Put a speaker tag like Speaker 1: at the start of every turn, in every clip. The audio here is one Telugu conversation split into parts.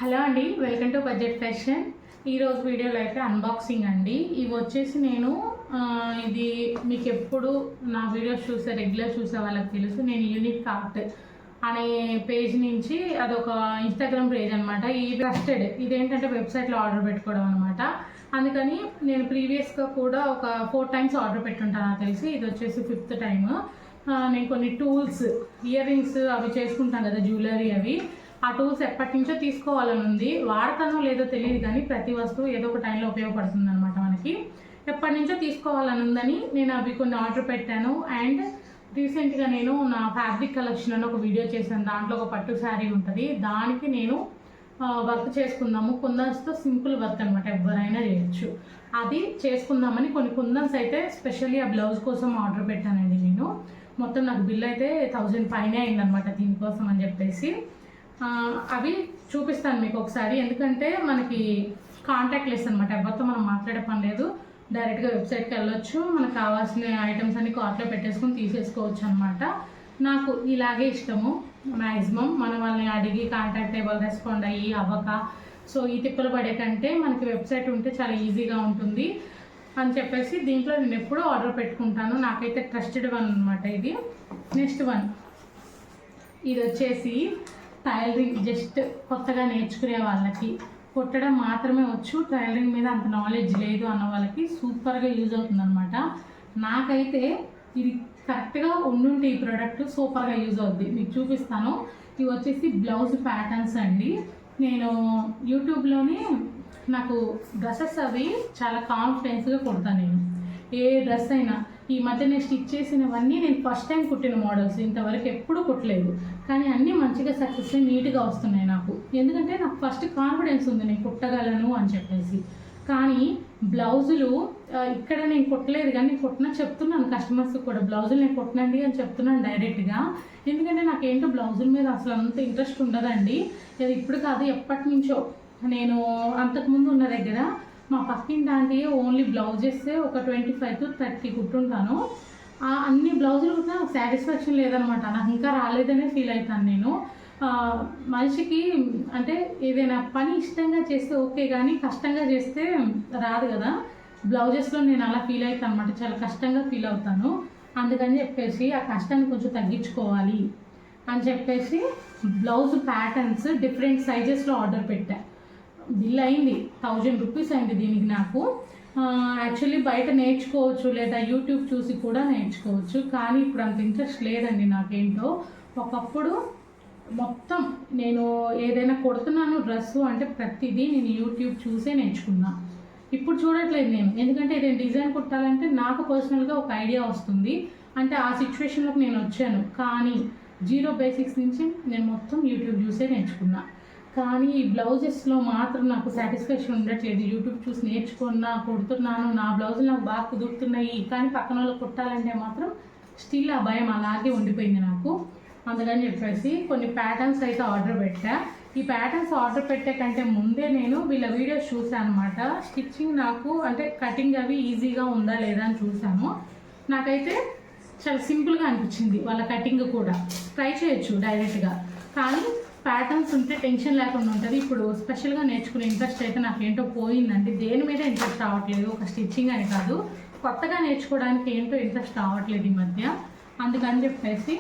Speaker 1: హలో అండి, వెల్కమ్ టు బడ్జెట్ ఫ్యాషన్. ఈరోజు వీడియోలో అయితే అన్బాక్సింగ్ అండి. ఇవి వచ్చేసి నేను ఇది మీకు ఎప్పుడు నా వీడియోస్ రెగ్యులర్ చూసే వాళ్ళకి తెలుసు. నేను యూనిక్ కార్ట్ అనే పేజ్ నుంచి, అదొక ఇన్స్టాగ్రామ్ పేజ్ అనమాట. ఈ ట్రస్టెడ్ ఇదేంటంటే వెబ్సైట్లో ఆర్డర్ పెట్టుకోవడం అనమాట. అందుకని నేను ప్రీవియస్గా కూడా ఒక 4 times ఆర్డర్ పెట్టుంటాను నాకు తెలిసి. ఇది వచ్చేసి 5th time. నేను కొన్ని టూల్స్, ఇయర్ రింగ్స్ అవి చేసుకుంటాను కదా, జ్యువెలరీ అవి. ఆ టూల్స్ ఎప్పటి నుంచో తీసుకోవాలని ఉంది. వాడతానో లేదో తెలియదు, కానీ ప్రతి వస్తువు ఏదో ఒక టైంలో ఉపయోగపడుతుంది అనమాట మనకి. ఎప్పటి నుంచో తీసుకోవాలని ఉందని నేను అవి కొన్ని ఆర్డర్ పెట్టాను. అండ్ రీసెంట్గా నేను నా ఫ్యాబ్రిక్ కలెక్షన్ అని ఒక వీడియో చేశాను. దాంట్లో ఒక పట్టు శారీ ఉంటుంది, దానికి నేను వర్క్ చేసుకుందాము. కుందన్స్తో సింపుల్ వర్క్ అనమాట, ఎవరైనా చేయొచ్చు. అది చేసుకుందామని కొన్ని కుందన్స్ అయితే స్పెషల్లీ ఆ బ్లౌజ్ కోసం ఆర్డర్ పెట్టానండి నేను. మొత్తం నాకు బిల్ అయితే 1000 పైనే అయిందనమాట దీనికోసం అని చెప్పేసి. అవి చూపిస్తాను మీకు ఒకసారి, ఎందుకంటే మనకి కాంటాక్ట్ లెస్ అనమాట. ఎవరితో మనం మాట్లాడే పని లేదు, డైరెక్ట్గా వెబ్సైట్కి వెళ్ళొచ్చు. మనకు కావాల్సిన ఐటమ్స్ అన్ని కార్ట్లో పెట్టేసుకొని తీసేసుకోవచ్చు అనమాట. నాకు ఇలాగే ఇష్టము. మ్యాక్సిమం మన వాళ్ళని అడిగి కాంటాక్ట్ అయ్యి రెస్పాండ్ అయ్యి అవ్వక, సో ఈ తిప్పలు పడే కంటే మనకి వెబ్సైట్ ఉంటే చాలా ఈజీగా ఉంటుంది అని చెప్పేసి దీంట్లో నేను ఎప్పుడూ ఆర్డర్ పెట్టుకుంటాను. నాకైతే ట్రస్టెడ్ వన్ అనమాట ఇది. నెక్స్ట్ వన్, ఇది వచ్చేసి టైలరింగ్. జస్ట్ కొత్తగా నేర్చుకునే వాళ్ళకి, కుట్టడం మాత్రమే వచ్చు, టైలరింగ్ మీద అంత నాలెడ్జ్ లేదు అన్న వాళ్ళకి సూపర్గా యూజ్ అవుతుంది అనమాట. నాకైతే ఇది కరెక్ట్గా ఉండుంటే ఈ ప్రోడక్ట్ సూపర్గా యూజ్ అవుద్ది. మీకు చూపిస్తాను. ఇవి వచ్చేసి బ్లౌజ్ ప్యాటర్న్స్ అండి. నేను యూట్యూబ్లోనే నాకు డ్రెస్సెస్ అవి చాలా కాన్ఫిడెన్స్గా కుడతాను. నేను ఏ డ్రెస్ అయినా ఈ మధ్య నేను స్టిచ్ చేసినవన్నీ నేను ఫస్ట్ టైం కుట్టిన మోడల్స్, ఇంతవరకు ఎప్పుడూ కుట్టలేదు. కానీ అన్నీ మంచిగా సక్సెస్ నీట్గా వస్తున్నాయి నాకు. ఎందుకంటే నాకు ఫస్ట్ కాన్ఫిడెన్స్ ఉంది నేను కుట్టగలను అని చెప్పేసి. కానీ బ్లౌజులు ఇక్కడ నేను కుట్టలేదు, కానీ నేను కుట్టినా చెప్తున్నాను కస్టమర్స్కి కూడా, బ్లౌజులు నేను కుట్టనండి అని చెప్తున్నాను డైరెక్ట్గా. ఎందుకంటే నాకేంటో బ్లౌజుల మీద అసలు అంత ఇంట్రెస్ట్ ఉండదండి. అది ఇప్పుడు కాదు, ఎప్పటి నుంచో. నేను అంతకుముందు ఉన్న దగ్గర మా పక్కింటి ఆంటీ ఓన్లీ బ్లౌజెస్ ఒక 25 to 30 కుట్టుంటాను. అన్ని బ్లౌజులు కూడా నాకు సాటిస్ఫాక్షన్ లేదనమాట. నాకు ఇంకా రాలేదనే ఫీల్ అవుతాను నేను. మనిషికి అంటే ఏదైనా పని ఇష్టంగా చేస్తే ఓకే, కానీ కష్టంగా చేస్తే రాదు కదా. బ్లౌజెస్లో నేను అలా ఫీల్ అవుతాను అనమాట, చాలా కష్టంగా ఫీల్ అవుతాను. అందుకని చెప్పేసి ఆ కష్టాన్ని కొంచెం తగ్గించుకోవాలి అని చెప్పేసి బ్లౌజ్ ప్యాటర్న్స్ డిఫరెంట్ సైజెస్లో ఆర్డర్ పెట్టా. బిల్ అయింది 1000 rupees అయింది దీనికి నాకు. యాక్చువల్లీ బయట నేర్చుకోవచ్చు, లేదా యూట్యూబ్ చూసి కూడా నేర్చుకోవచ్చు, కానీ ఇప్పుడు అంత ఇంట్రెస్ట్ లేదండి నాకేంటో. ఒకప్పుడు మొత్తం నేను ఏదైనా కొడుతున్నాను డ్రెస్సు అంటే ప్రతిదీ నేను యూట్యూబ్ చూసే నేర్చుకున్నా. ఇప్పుడు చూడట్లేదు నేను, ఎందుకంటే ఏదైనా డిజైన్ కుట్టాలంటే నాకు పర్సనల్గా ఒక ఐడియా వస్తుంది. అంటే ఆ సిచ్యువేషన్లోకి నేను వచ్చాను, కానీ 0 basics నుంచి నేను మొత్తం యూట్యూబ్ చూసే నేర్చుకున్నా. కానీ ఈ బ్లౌజెస్లో మాత్రం నాకు సాటిస్ఫాక్షన్ ఉండట్లేదు. యూట్యూబ్ చూసి నేర్చుకున్నా, కుడుతున్నాను, నా బ్లౌజులు నాకు బాగా కుదురుతున్నాయి, కానీ పక్కన వాళ్ళకి కుట్టాలంటే మాత్రం స్టిల్ ఆ భయం అలాగే ఉండిపోయింది నాకు. అందుకని చెప్పేసి కొన్ని ప్యాటర్న్స్ అయితే ఆర్డర్ పెట్టా. ఈ ప్యాటర్న్స్ ఆర్డర్ పెట్టే కంటే ముందే నేను వీళ్ళ వీడియోస్ చూసాను అనమాట. స్టిచ్చింగ్ నాకు అంటే కటింగ్ అవి ఈజీగా ఉందా లేదా అని చూసాను. నాకైతే చాలా సింపుల్గా అనిపించింది వాళ్ళ కటింగ్ కూడా. ట్రై చేయొచ్చు డైరెక్ట్గా, కానీ ప్యాటర్న్స్ ఉంటే టెన్షన్ లేకుండా ఉంటుంది. ఇప్పుడు స్పెషల్గా నేర్చుకునే ఇంట్రెస్ట్ అయితే నాకేంటో పోయిందండి. దేని మీద ఇంట్రెస్ట్ రావట్లేదు, ఒక స్టిచ్చింగ్ అని కాదు, కొత్తగా నేర్చుకోవడానికి ఏంటో ఇంట్రెస్ట్ రావట్లేదు ఈ మధ్య. అందుకని చెప్పేసి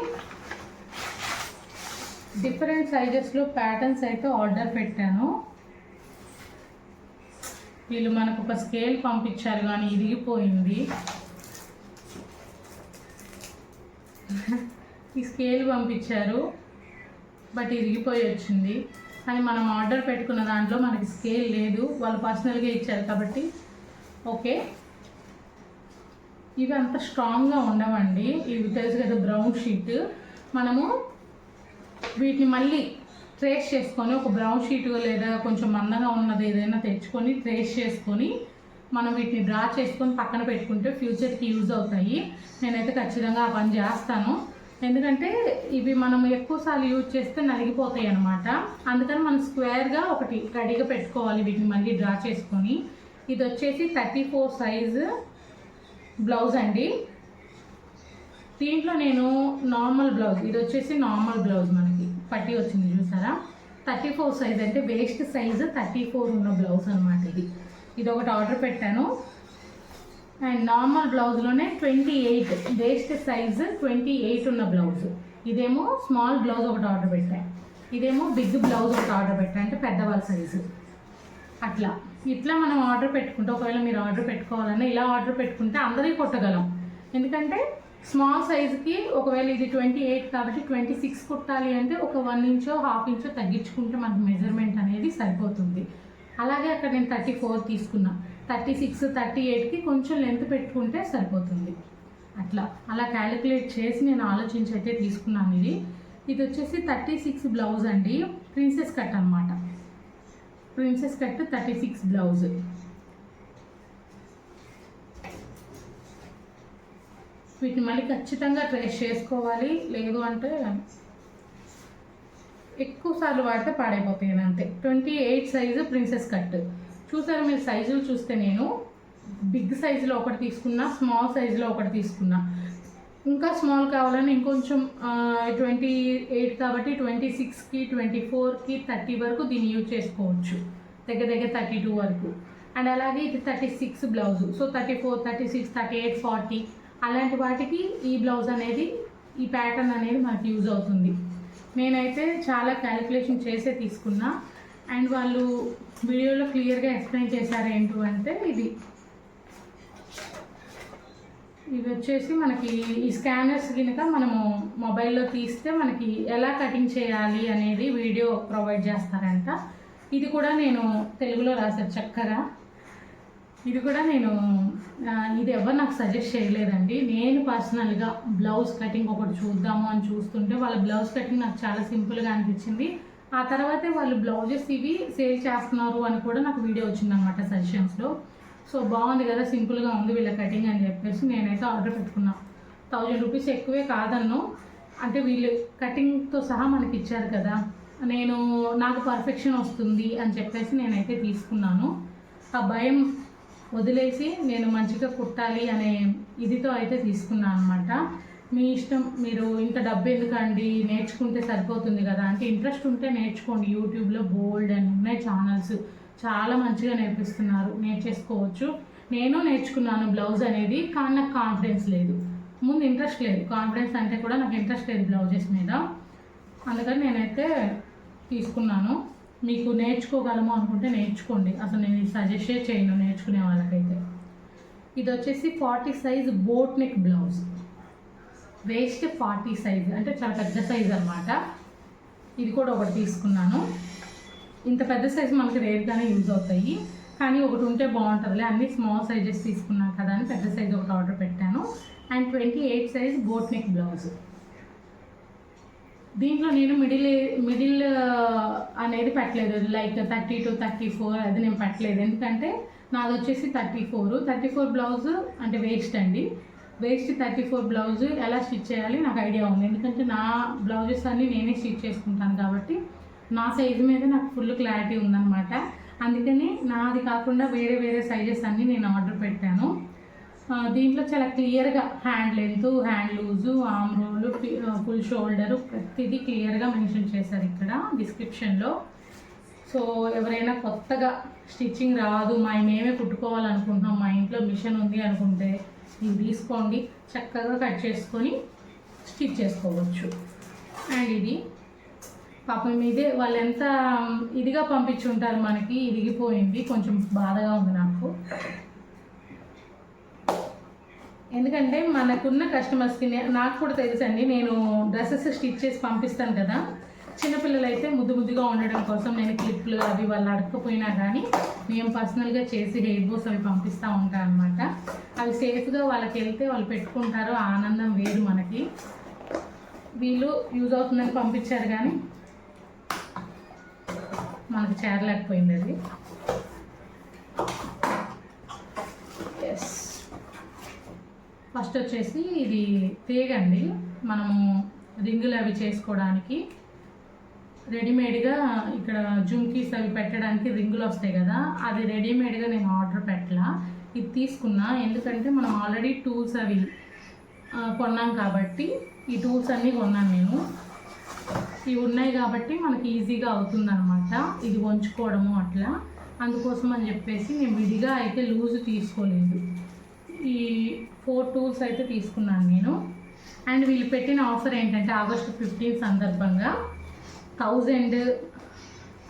Speaker 1: డిఫరెంట్ సైజెస్లో ప్యాటర్న్స్ అయితే ఆర్డర్ పెట్టాను. వీళ్ళు మనకు ఒక స్కేల్ పంపించారు, కానీ ఇరిగిపోయింది. ఈ స్కేల్ పంపించారు, బట్ ఇరిగిపోయి వచ్చింది. కానీ మనం ఆర్డర్ పెట్టుకున్న దాంట్లో మనకి స్కేల్ లేదు, వాళ్ళు పర్సనల్గా ఇచ్చారు కాబట్టి ఓకే. ఇవి అంత స్ట్రాంగ్గా ఉండవండి, ఇవి తెలుసు కదా బ్రౌన్ షీట్. మనము వీటిని మళ్ళీ ట్రేస్ చేసుకొని ఒక బ్రౌన్ షీట్ లేదా కొంచెం మందంగా ఉన్నది ఏదైనా తెచ్చుకొని ట్రేస్ చేసుకొని మనం వీటిని డ్రా చేసుకొని పక్కన పెట్టుకుంటే ఫ్యూచర్కి యూజ్ అవుతాయి. నేనైతే ఖచ్చితంగా ఆ పని చేస్తాను, ఎందుకంటే ఇవి మనం ఎక్కువసార్లు యూజ్ చేస్తే నలిగిపోతాయి అన్నమాట. అందుకని మనం స్క్వేర్గా ఒకటి రెడీగా పెట్టుకోవాలి వీటిని మళ్ళీ డ్రా చేసుకొని. ఇది వచ్చేసి 34 size బ్లౌజ్ అండి. దీంట్లో నేను నార్మల్ బ్లౌజ్, ఇది వచ్చేసి నార్మల్ బ్లౌజ్ మనకి పట్టి వచ్చింది చూసారా. 34 సైజ్ అంటే వేస్ట్ సైజు 34 ఉన్న బ్లౌజ్ అనమాట. ఇది ఒకటి ఆర్డర్ పెట్టాను. అండ్ నార్మల్ బ్లౌజ్లోనే 28 వేస్ట్ సైజు 28 ఉన్న బ్లౌజ్. ఇదేమో స్మాల్ బ్లౌజ్ ఒకటి ఆర్డర్ పెట్టాను. ఇదేమో బిగ్ బ్లౌజ్ ఒకటి ఆర్డర్ పెట్టాను, అంటే పెద్దవాళ్ళ సైజు. ఇట్లా మనం ఆర్డర్ పెట్టుకుంటే, ఒకవేళ మీరు ఆర్డర్ పెట్టుకోవాలన్నా ఇలా ఆర్డర్ పెట్టుకుంటే అందరికీ కొట్టగలం. ఎందుకంటే స్మాల్ సైజుకి ఒకవేళ ఇది 28 కాబట్టి 26 కుట్టాలి అంటే ఒక 1 ఇంచో 1/2 ఇంచో తగ్గించుకుంటే మనకు మెజర్మెంట్ అనేది సరిపోతుంది. అలాగే అక్కడ నేను 34 తీసుకున్నా, 36 38కి కొంచెం లెంత్ పెట్టుకుంటే సరిపోతుంది. అలా క్యాలిక్యులేట్ చేసి నేను ఆలోచించి అయితే తీసుకున్నాను. ఇది వచ్చేసి 36 బ్లౌజ్ అండి, ప్రిన్సెస్ కట్ అనమాట. Princess cut 36 blouse. వీటిని మళ్ళీ ఖచ్చితంగా ట్రేస్ చేసుకోవాలి, లేదు అంటే ఎక్కువ సార్లు వాడితే పాడైపోతాయి అంతే. 28 సైజు ప్రిన్సెస్ కట్. చూసారా మీరు సైజులు చూస్తే, నేను బిగ్ సైజులో ఒకటి తీసుకున్నా, స్మాల్ సైజులో ఒకటి తీసుకున్నా. ఇంకా స్మాల్ కావాలని ఇంకొంచెం 28 కాబట్టి 26కి 24కి 30 వరకు దీన్ని యూజ్ చేసుకోవచ్చు, దగ్గర 32 వరకు. అండ్ అలాగే ఇది 36 బ్లౌజు. సో 34, 36, 38, 40 అలాంటి వాటికి ఈ బ్లౌజ్ అనేది, ఈ ప్యాటర్న్ అనేది మనకి యూజ్ అవుతుంది. నేనైతే చాలా క్యాలిక్యులేషన్ చేసే తీసుకున్నా. అండ్ వాళ్ళు వీడియోలో క్లియర్గా ఎక్స్ప్లెయిన్ చేశారు ఏంటి అంటే, ఇవి వచ్చేసి మనకి ఈ స్కానర్స్ కనుక మనము మొబైల్లో తీస్తే మనకి ఎలా కటింగ్ చేయాలి అనేది వీడియో ప్రొవైడ్ చేస్తారంట. ఇది కూడా నేను తెలుగులో రాశాను చక్కగా. ఇది కూడా ఇది ఎవరు నాకు సజెస్ట్ చేయలేదండి. నేను పర్సనల్గా బ్లౌజ్ కటింగ్ ఒకటి చూద్దాము అని చూస్తుంటే వాళ్ళ బ్లౌజ్ కటింగ్ నాకు చాలా సింపుల్గా అనిపించింది. ఆ తర్వాతే వాళ్ళు బ్లౌజెస్ ఇవి సేల్ చేస్తున్నారు అని కూడా నాకు వీడియో వచ్చిందనమాట సజెషన్స్లో. సో బాగుంది కదా, సింపుల్గా ఉంది వీళ్ళ కటింగ్ అని చెప్పేసి నేనైతే ఆర్డర్ పెట్టుకున్నా. 1000 రూపీస్ ఎక్కువే కాదన్ను, అంటే వీళ్ళు కటింగ్తో సహా మనకి ఇచ్చారు కదా, నాకు పర్ఫెక్షన్ వస్తుంది అని చెప్పేసి నేనైతే తీసుకున్నాను. ఆ భయం వదిలేసి నేను మంచిగా కుట్టాలి అనే ఇదితో అయితే తీసుకున్నాను అనమాట. మీ ఇష్టం, మీరు ఇంత డబ్బు ఎందుకండి, నేర్చుకుంటే సరిపోతుంది కదా అంటే ఇంట్రెస్ట్ ఉంటే నేర్చుకోండి. యూట్యూబ్లో బోల్డ్ అని ఉన్నాయి ఛానల్స్, చాలా మంచిగా నేర్పిస్తున్నారు, నేర్చేసుకోవచ్చు. నేను నేర్చుకున్నాను బ్లౌజ్ అనేది, కానీ నాకు కాన్ఫిడెన్స్ లేదు, ముందు ఇంట్రెస్ట్ లేదు. కాన్ఫిడెన్స్ అంటే కూడా నాకు ఇంట్రెస్ట్ లేదు బ్లౌజెస్ మీద, అందుకని నేనైతే తీసుకున్నాను. మీకు నేర్చుకోగలము అనుకుంటే నేర్చుకోండి, అసలు నేను సజెస్ట్ చేయను నేర్చుకునే వాళ్ళకైతే. ఇది వచ్చేసి 40 size boat neck blouse, waste 40 size అంటే చాలా పెద్ద సైజ్ అనమాట. ఇది కూడా ఒకటి తీసుకున్నాను. ఇంత పెద్ద సైజ్ మనకి రేట్గానే యూజ్ అవుతాయి, కానీ ఒకటి ఉంటే బాగుంటుందిలే, అన్ని స్మాల్ సైజెస్ తీసుకున్నాను కదా అని పెద్ద సైజ్ ఒకటి ఆర్డర్ పెట్టాను. And 28 size boat neck blouse. దీంట్లో నేను మిడిల్ అనేది పెట్టలేదు, లైక్ 32, 34 అది నేను పెట్టలేదు. ఎందుకంటే నాది వచ్చేసి 34 బ్లౌజ్ అంటే వేస్ట్ అండి. వేస్ట్ 34 బ్లౌజ్ ఎలా స్టిచ్ చేయాలి నాకు ఐడియా ఉంది, ఎందుకంటే నా బ్లౌజెస్ అన్నీ నేనే స్టిచ్ చేసుకుంటాను కాబట్టి నా సైజు మీద నాకు ఫుల్ క్లారిటీ ఉందన్నమాట. అందుకని నాది కాకుండా వేరే సైజెస్ అన్నీ నేను ఆర్డర్ పెట్టాను. దీంట్లో చాలా క్లియర్గా hand length, hand loose, arm roll, full shoulder ప్రతిదీ క్లియర్గా మెన్షన్ చేశారు ఇక్కడ డిస్క్రిప్షన్లో. సో ఎవరైనా కొత్తగా స్టిచ్చింగ్ రాదు, మేమే కుట్టుకోవాలనుకుంటున్నాం, మా ఇంట్లో మిషన్ ఉంది అనుకుంటే ఇది తీసుకోండి, చక్కగా కట్ చేసుకొని స్టిచ్ చేసుకోవచ్చు. అండ్ ఇది పాపం ఇదే వాళ్ళు ఎంత ఇదిగా పంపించుంటారు, మనకి ఇరిగిపోయింది, కొంచెం బాధగా ఉంది నాకు. ఎందుకంటే మనకున్న కస్టమర్స్కి నాకు కూడా తెలుసండి, నేను డ్రెస్సెస్ స్టిచ్ చేసి పంపిస్తాను కదా, చిన్నపిల్లలు అయితే ముద్దుగా ఉండడం కోసం నేను క్లిప్లు అవి వాళ్ళు అడగకపోయినా కానీ నేను పర్సనల్గా చేసి హెయిర్ బోస్ అవి పంపిస్తూ ఉంటాను అనమాట. అవి సేఫ్గా వాళ్ళకి వెళ్తే వాళ్ళు పెట్టుకుంటారు, ఆనందం వేరు మనకి. వీళ్ళు యూజ్ అవుతుందని పంపించారు కానీ మనకు చేరలేకపోయింది అది. ఎస్, ఫస్ట్ వచ్చేసి ఇది తీగండి, మనము రింగులు అవి చేసుకోవడానికి రెడీమేడ్గా ఇక్కడ జుమ్కీస్ అవి పెట్టడానికి రింగులు వస్తాయి కదా, అది రెడీమేడ్గా నేను ఆర్డర్ పెట్టలా, ఇది తీసుకున్నా. ఎందుకంటే మనం ఆల్రెడీ టూల్స్ అవి కొన్నాం కాబట్టి ఈ టూల్స్ అన్నీ కొన్నాను నేను. ఇవి ఉన్నాయి కాబట్టి మనకి ఈజీగా అవుతుందన్నమాట ఇది వంచుకోవడము అట్లా. అందుకోసం అని చెప్పేసి నేను విడిగా అయితే లూజ్ తీసుకోలేదు. ఈ 4 టూల్స్ అయితే తీసుకున్నాను నేను. అండ్ వీళ్ళు పెట్టిన ఆఫర్ ఏంటంటే ఆగస్టు 15 సందర్భంగా 1000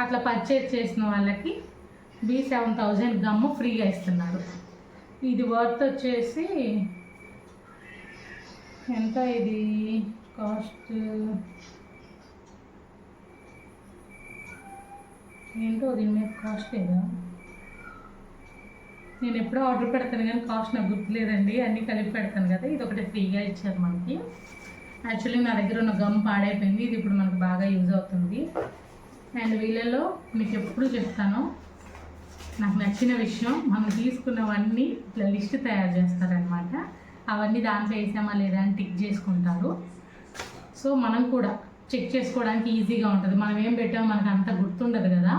Speaker 1: అట్లా పర్చేజ్ చేసిన వాళ్ళకి B7000 గమ్ము ఫ్రీగా ఇస్తున్నారు. ఇది వర్త్ వచ్చేసి ఎంత, ఇది కాస్ట్ ఏంటో దీని మీద కాస్ట్ లేదా, నేను ఎప్పుడో ఆర్డర్ పెడతాను కానీ కాస్ట్ నాకు గుర్తులేదండి, అన్నీ కలిపి పెడతాను కదా. ఇది ఒకటి ఫ్రీగా ఇచ్చారు మనకి. యాక్చువల్లీ నా దగ్గర ఉన్న గమ్ పాడైపోయింది, ఇది ఇప్పుడు మనకు బాగా యూజ్ అవుతుంది. అండ్ వీళ్ళలో మీకు ఎప్పుడు చెప్తాను, నాకు నచ్చిన విషయం మనం తీసుకున్నవన్నీ ఇట్లా లిస్ట్ తయారు చేస్తారనమాట. అవన్నీ దాంట్లో వేసామా లేదా అని టిక్ చేసుకుంటారు. సో మనం కూడా చెక్ చేసుకోవడానికి ఈజీగా ఉంటుంది. మనం ఏం పెట్టామో మనకు అంత గుర్తుండదు కదా,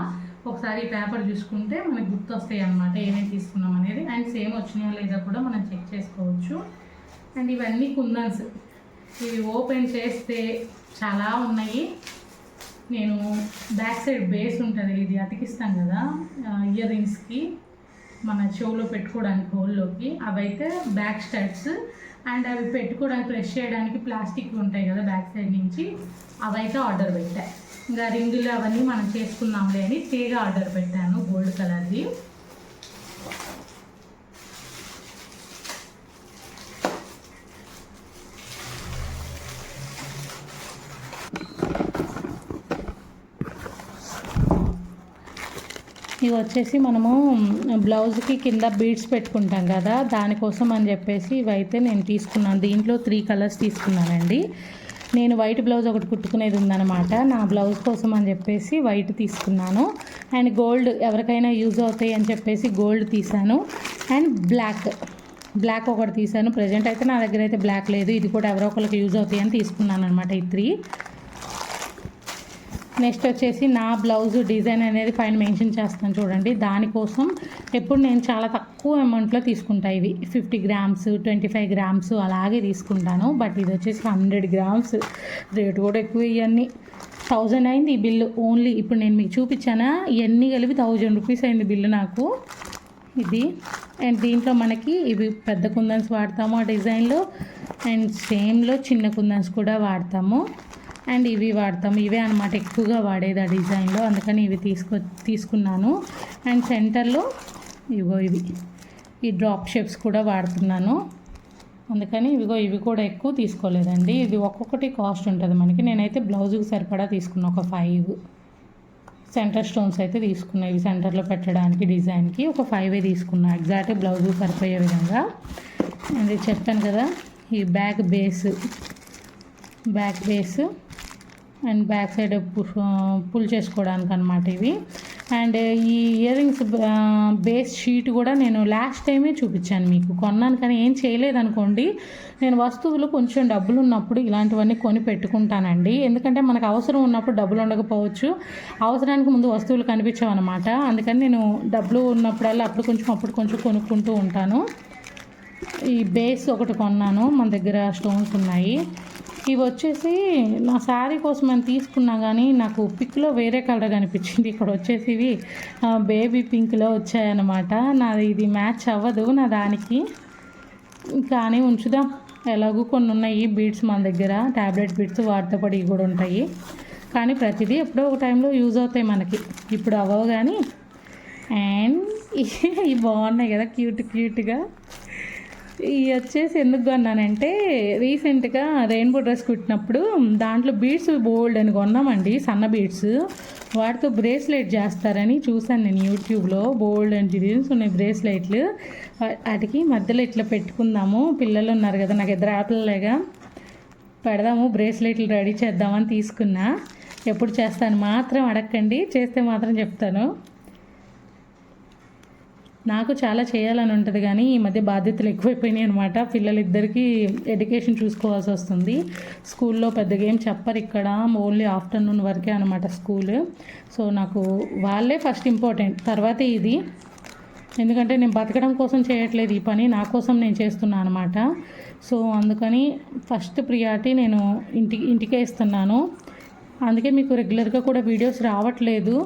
Speaker 1: ఒకసారి ఈ పేపర్ చూసుకుంటే మనకు గుర్తు వస్తాయి అన్నమాట ఏమేమి తీసుకున్నాం అనేది. అండ్ సేమ్ వచ్చినాయో లేదా కూడా మనం చెక్ చేసుకోవచ్చు. అండ్ ఇవన్నీ కుందన్స్, ఇవి ఓపెన్ చేస్తే చాలా ఉన్నాయి. నేను బ్యాక్ సైడ్ బేస్ ఉంటుంది, ఇది అతికిస్తాం కదా ఇయర్ రింగ్స్కి మన చెవులో పెట్టుకోవడానికి హోల్లోకి, అవైతే బ్యాక్ స్టడ్స్. అండ్ అవి పెట్టుకోవడానికి ప్రెస్ చేయడానికి ప్లాస్టిక్ ఉంటాయి కదా బ్యాక్ సైడ్ నుంచి, అవైతే ఆర్డర్ పెట్టా. ఇంకా రింగులు అవన్నీ మనం చేసుకున్నాంలే అని తీగ ఆర్డర్ పెట్టాను గోల్డ్ కలర్ది. ఇవి వచ్చేసి మనము బ్లౌజ్కి కింద బీడ్స్ పెట్టుకుంటాం కదా, దానికోసం అని చెప్పేసి ఇవైతే నేను తీసుకున్నాను. దీంట్లో 3 కలర్స్ తీసుకున్నానండి. నేను వైట్ బ్లౌజ్ ఒకటి కుట్టుకునేది ఉందన్నమాట, నా బ్లౌజ్ కోసం అని చెప్పేసి వైట్ తీసుకున్నాను. అండ్ గోల్డ్ ఎవరికైనా యూజ్ అవుతాయి అని చెప్పేసి గోల్డ్ తీసాను. అండ్ బ్లాక్ ఒకటి తీసాను. ప్రజెంట్ అయితే నా దగ్గర అయితే బ్లాక్ లేదు, ఇది కూడా ఎవరో ఒకరికి యూజ్ అవుతాయి అని తీసుకున్నాను అనమాట ఈ 3. నెక్స్ట్ వచ్చేసి నా బ్లౌజ్ డిజైన్ అనేది పైన మెన్షన్ చేస్తాను చూడండి, దానికోసం ఎప్పుడు నేను చాలా తక్కువ అమౌంట్లో తీసుకుంటా. ఇవి 50 గ్రామ్స్ 25 గ్రామ్స్ అలాగే తీసుకుంటాను. బట్ ఇది వచ్చేసి 100 గ్రామ్స్, రేటు కూడా ఎక్కువ. ఇవన్నీ 1000 అయింది ఈ బిల్లు. ఓన్లీ ఇప్పుడు నేను మీకు చూపించానా, ఇవన్నీ కలిపి 1000 రూపీస్ అయింది బిల్లు నాకు ఇది. అండ్ దీంట్లో మనకి ఇవి పెద్ద కుందన్స్ వాడతాము ఆ డిజైన్లో, అండ్ సేమ్లో చిన్న కుందన్స్ కూడా వాడతాము. అండ్ ఇవి వాడతాము, ఇవే అనమాట ఎక్కువగా వాడేది ఆ డిజైన్లో, అందుకని ఇవి తీసుకున్నాను. అండ్ సెంటర్లో ఇవి ఈ డ్రాప్ షేప్స్ కూడా వాడుతున్నాను, అందుకని ఇవి కూడా ఎక్కువ తీసుకోలేదండి. ఇది ఒక్కొక్కటి కాస్ట్ ఉంటుంది మనకి. నేనైతే బ్లౌజ్కి సరిపడా తీసుకున్నా, ఒక 5 సెంటర్ స్టోన్స్ అయితే తీసుకున్నా. ఇవి సెంటర్లో పెట్టడానికి డిజైన్కి ఒక 5 తీసుకున్నా, ఎగ్జాక్ట్ బ్లౌజ్కి సరిపోయే విధంగా. అది చెప్పాను కదా, ఈ back base and back side pull చేసుకోవడానికి అనమాట ఇవి. అండ్ ఈ ఇయర్ రింగ్స్ బేస్ షీట్ కూడా నేను లాస్ట్ టైమే చూపించాను మీకు, కొన్నాను కానీ ఏం చేయలేదనుకోండి. నేను వస్తువులు కొంచెం డబ్బులు ఉన్నప్పుడు ఇలాంటివన్నీ కొని పెట్టుకుంటానండి, ఎందుకంటే మనకు అవసరం ఉన్నప్పుడు డబ్బులు ఉండకపోవచ్చు, అవసరానికి ముందు వస్తువులు కనిపించవన్నమాట. అందుకని నేను డబ్బులు ఉన్నప్పుడల్లా అప్పుడు కొంచెం కొనుక్కుంటూ ఉంటాను. ఈ బేస్ ఒకటి కొన్నాను, మన దగ్గర స్టోన్స్ ఉన్నాయి. ఇవి వచ్చేసి నా శారీ కోసం నేను తీసుకున్నా కానీ నాకు పిక్లో వేరే కలర్ కనిపించింది. ఇక్కడ వచ్చేసి ఇవి బేబీ పింక్లో వచ్చాయన్నమాట. నాది ఇది మ్యాచ్ అవ్వదు నా దానికి, కానీ ఉంచుదాం. ఎలాగూ కొన్ని ఉన్నాయి బీడ్స్ మన దగ్గర, ట్యాబ్లెట్ బీడ్స్ వాటితో పాటు ఇవి కూడా ఉంటాయి. కానీ ప్రతిదీ ఎప్పుడో ఒక టైంలో యూజ్ అవుతాయి మనకి, ఇప్పుడు అవ్వవు కానీ. అండ్ ఇవి బాగున్నాయి కదా క్యూట్గా. ఇవి వచ్చేసి ఎందుకు కొన్నానంటే, రీసెంట్గా రెయిన్బో డ్రెస్ కుట్టినప్పుడు దాంట్లో బీడ్స్ బోల్డ్ అని కొన్నామండి, సన్న బీడ్స్. వాటితో బ్రేస్లెట్ చేస్తారని చూసాను నేను యూట్యూబ్లో. బోల్డ్ అండ్ డిజైన్స్ ఉన్నాయి బ్రేస్లెట్లు. వాటికి మధ్యలో ఇట్లా పెట్టుకుందాము, పిల్లలు ఉన్నారు కదా నాకు, ఇద్దరు ఆటలలేగా పెడదాము, బ్రేస్లెట్లు రెడీ చేద్దామని తీసుకున్నా. ఎప్పుడు చేస్తాను మాత్రం అడగండి, చేస్తే మాత్రం చెప్తాను. నాకు చాలా చేయాలని ఉంటుంది కానీ ఈ మధ్య బాధ్యతలు ఎక్కువైపోయినాయి అనమాట. పిల్లలిద్దరికీ ఎడ్యుకేషన్ చూసుకోవాల్సి వస్తుంది. స్కూల్లో పెద్దగా ఏం చెప్పరు ఇక్కడ, ఓన్లీ ఆఫ్టర్నూన్ వరకే అనమాట స్కూల్. సో నాకు వాళ్ళే ఫస్ట్ ఇంపార్టెంట్, తర్వాతే ఇది. ఎందుకంటే నేను బతకడం కోసం చేయట్లేదు ఈ పని, నా కోసం నేను చేస్తున్నాను అనమాట. సో అందుకని ఫస్ట్ ప్రియారిటీ నేను ఇంటికే ఇస్తున్నాను. అందుకే మీకు రెగ్యులర్గా కూడా వీడియోస్ రావట్లేదు.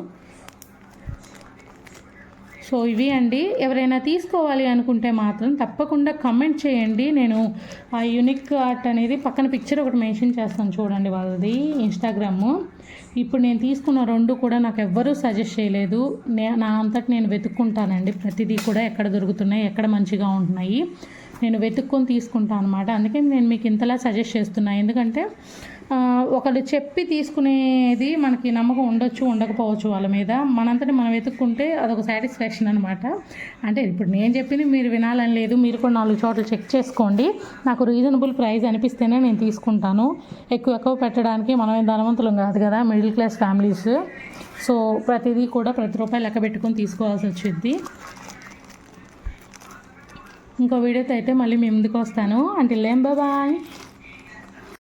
Speaker 1: సో ఇవి అండి. ఎవరైనా తీసుకోవాలి అనుకుంటే మాత్రం తప్పకుండా కమెంట్ చేయండి. నేను ఆ యూనిక్ ఆర్ట్ అనేది పక్కన పిక్చర్ ఒకటి మెన్షన్ చేస్తాను చూడండి, వాళ్ళది ఇన్స్టాగ్రాము. ఇప్పుడు నేను తీసుకున్న 2 కూడా నాకు ఎవ్వరూ సజెస్ట్ చేయలేదు. నా అంతటి నేను వెతుక్కుంటానండి ప్రతిదీ కూడా, ఎక్కడ దొరుకుతున్నాయి, ఎక్కడ మంచిగా ఉంటున్నాయి నేను వెతుక్కొని తీసుకుంటాను అనమాట. అందుకే నేను మీకు ఇంతలా సజెస్ట్ చేస్తున్నాను. ఎందుకంటే ఒకళ్ళు చెప్పి తీసుకునేది మనకి నమ్మకం ఉండొచ్చు, ఉండకపోవచ్చు వాళ్ళ మీద. మనంతటి మనం వెతుక్కుంటే అదొక సాటిస్ఫాక్షన్ అనమాట. అంటే ఇప్పుడు నేను చెప్పింది మీరు వినాలని లేదు, మీరు కూడా 4 చోట్ల చెక్ చేసుకోండి. నాకు రీజనబుల్ ప్రైస్ అనిపిస్తేనే నేను తీసుకుంటాను. ఎక్కువ పెట్టడానికి మనమే ధనవంతులం కాదు కదా, మిడిల్ క్లాస్ ఫ్యామిలీస్. సో ప్రతిదీ కూడా ప్రతి రూపాయి లెక్క పెట్టుకొని తీసుకోవాల్సి వచ్చింది. ఇంకో వీడియోతో అయితే మళ్ళీ మీ ముందుకు వస్తాను. అంటే బాయ్.